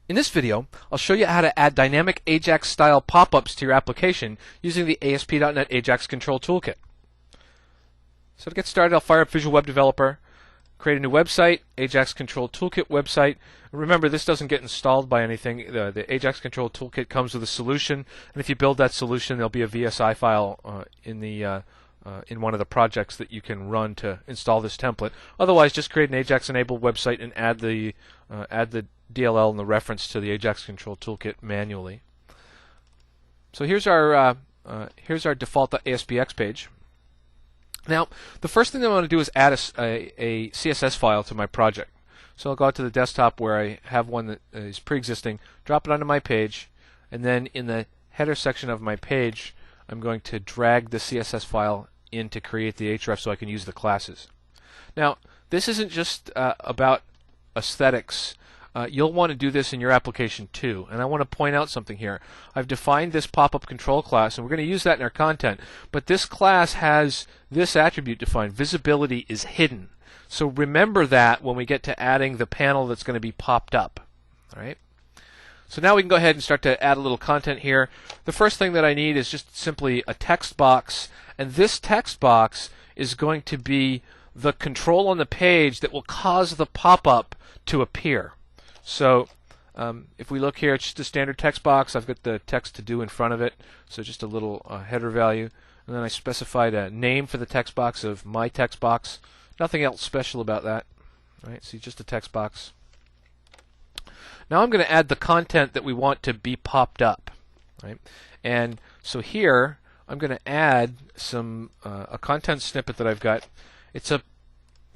In this video, I'll show you how to add dynamic AJAX style pop-ups to your application using the ASP.NET AJAX Control Toolkit. So to get started, I'll fire up Visual Web Developer, create a new website, AJAX Control Toolkit website. Remember, this doesn't get installed by anything. The AJAX Control Toolkit comes with a solution, and if you build that solution, there'll be a VSI file in one of the projects that you can run to install this template. Otherwise, just create an AJAX-enabled website and add the DLL and the reference to the AJAX Control Toolkit manually. So here's our default ASPX page. Now, the first thing that I want to do is add a CSS file to my project. So I'll go out to the desktop where I have one that is pre-existing, drop it onto my page, and then in the header section of my page, I'm going to drag the CSS file in to create the href so I can use the classes. Now, this isn't just about aesthetics. You'll want to do this in your application too. And I want to point out something here. I've defined this pop-up control class, and we're going to use that in our content. But this class has this attribute defined. Visibility is hidden. So remember that when we get to adding the panel that's going to be popped up. All right? So now we can go ahead and start to add a little content here. The first thing that I need is just simply a text box. And this text box is going to be the control on the page that will cause the pop-up to appear. So if we look here, it's just a standard text box. I've got the text to do in front of it, so just a little header value. And then I specified a name for the text box of my text box. Nothing else special about that. All right, so just a text box. Now I'm going to add the content that we want to be popped up. Right? And so here I'm going to add a content snippet that I've got. It's a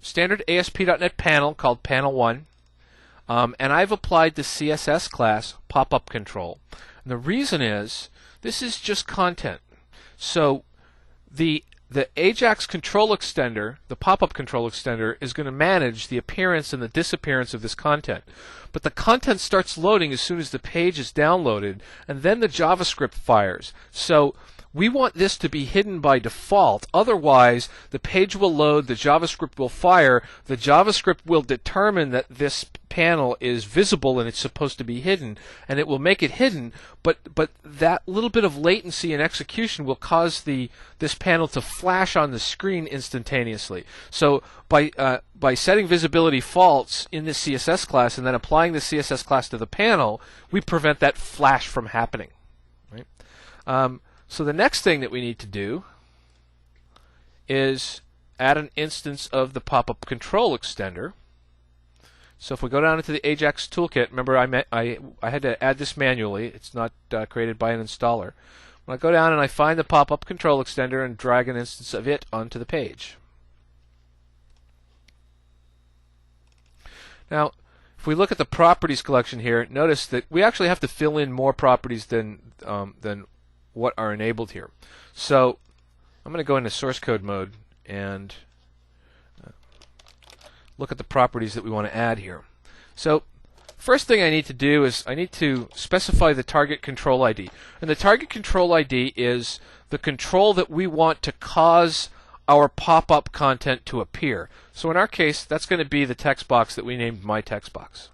standard ASP.NET panel called Panel 1. And I've applied the CSS class PopupCtrl. And the reason is, this is just content. So the AJAX control extender, the pop-up control extender, is going to manage the appearance and the disappearance of this content. But the content starts loading as soon as the page is downloaded, and then the JavaScript fires. So we want this to be hidden by default. Otherwise, the page will load, the JavaScript will fire, the JavaScript will determine that this panel is visible and it's supposed to be hidden, and it will make it hidden, but that little bit of latency in execution will cause this panel to flash on the screen instantaneously. So by setting visibility false in this CSS class and then applying the CSS class to the panel, we prevent that flash from happening. Right? So the next thing that we need to do is add an instance of the pop-up control extender. So if we go down into the AJAX toolkit, remember I had to add this manually. It's not created by an installer. When I go down and I find the pop-up control extender and drag an instance of it onto the page. Now, if we look at the properties collection here, notice that we actually have to fill in more properties than what are enabled here. So I'm going to go into source code mode and look at the properties that we want to add here. So first thing I need to do is I need to specify the target control ID. And the target control ID is the control that we want to cause our pop-up content to appear. So in our case, that's going to be the text box that we named my text box.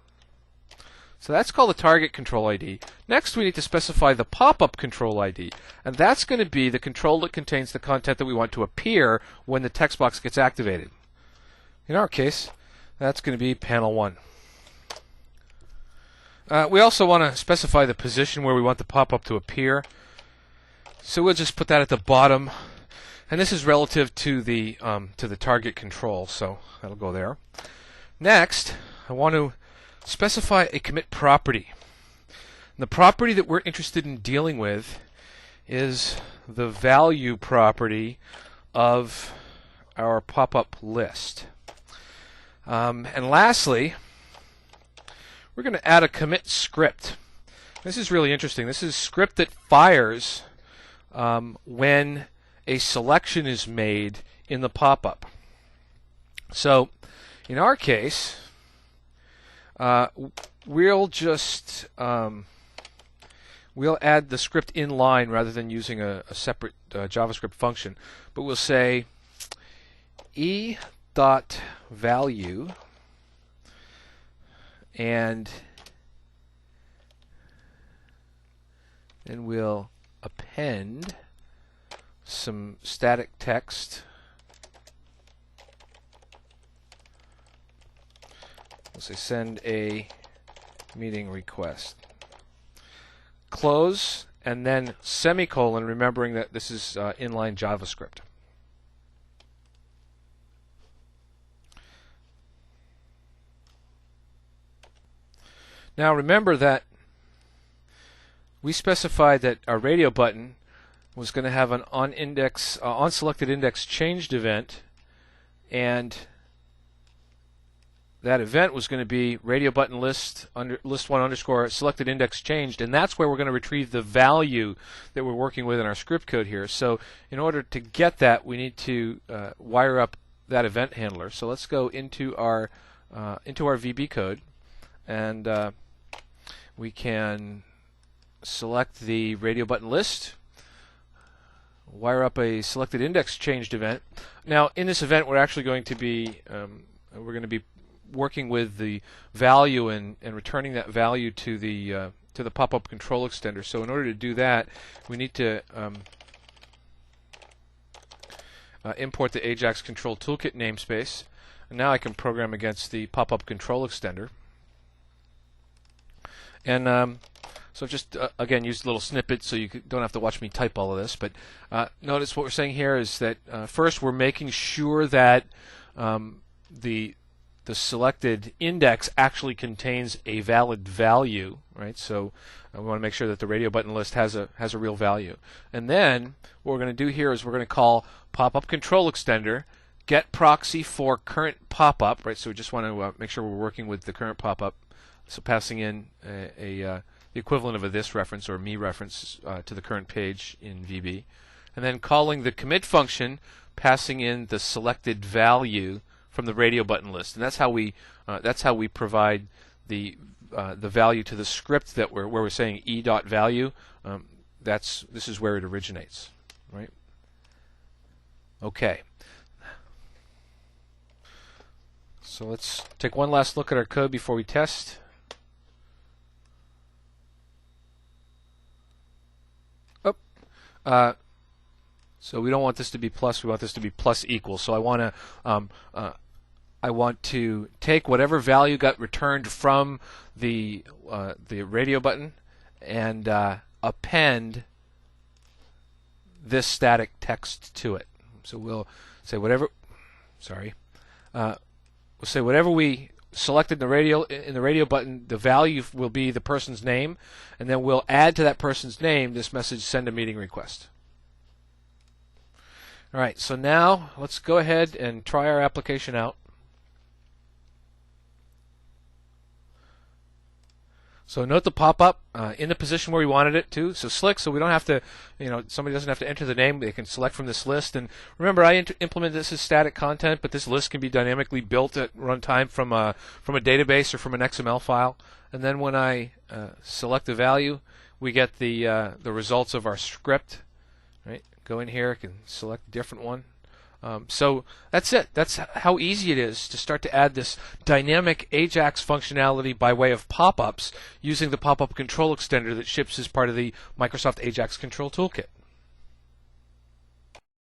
So that's called the target control ID. Next, we need to specify the pop-up control ID, and that's going to be the control that contains the content that we want to appear when the text box gets activated. In our case, that's going to be Panel 1. We also want to specify the position where we want the pop-up to appear. So we'll just put that at the bottom, and this is relative to the target control, so that'll go there. Next, I want to specify a commit property. And the property that we're interested in dealing with is the value property of our pop-up list. And lastly, we're going to add a commit script. This is really interesting. This is a script that fires when a selection is made in the pop-up. So in our case, we'll just we'll add the script in line rather than using a separate JavaScript function. But we'll say e.value, and and we'll append some static text. We'll say send a meeting request. Close, and then semicolon, remembering that this is inline JavaScript. Now remember that we specified that our radio button was going to have an onSelected index changed event, and that event was going to be radio button list list1 underscore selected index changed, and that's where we're going to retrieve the value that we're working with in our script code here. So in order to get that, we need to wire up that event handler. So let's go into our VB code, and we can select the radio button list, wire up a selected index changed event. Now in this event we're actually going to be working with the value and returning that value to the pop-up control extender. So in order to do that, we need to import the AJAX control toolkit namespace, and now I can program against the pop-up control extender. And so just again use little snippets so you don't have to watch me type all of this. But notice what we're saying here is that first we're making sure that the selected index actually contains a valid value, right? So we want to make sure that the radio button list has a real value. And then what we're going to do here is we're going to call pop-up control extender get proxy for current pop-up, right? So we just want to make sure we're working with the current pop-up. So passing in the equivalent of a this reference or me reference to the current page in VB, and then calling the commit function, passing in the selected value from the radio button list, and that's how we provide the value to the script that where we're saying e.value. This is where it originates, right? Okay. So let's take one last look at our code before we test. So we don't want this to be plus, we want this to be plus equal. So I want to take whatever value got returned from the radio button and append this static text to it. So we'll say whatever we selected in the radio button, the value will be the person's name, and then we'll add to that person's name this message, send a meeting request. All right, so now let's go ahead and try our application out. So note the pop-up in the position where we wanted it to. So slick, so we don't have to, somebody doesn't have to enter the name. They can select from this list. And remember, I implemented this as static content, but this list can be dynamically built at runtime from a database or from an XML file. And then when I select the value, we get the results of our script. Right? Go in here, I can select a different one. So that's it. That's how easy it is to start to add this dynamic AJAX functionality by way of pop-ups using the pop-up control extender that ships as part of the Microsoft AJAX Control Toolkit.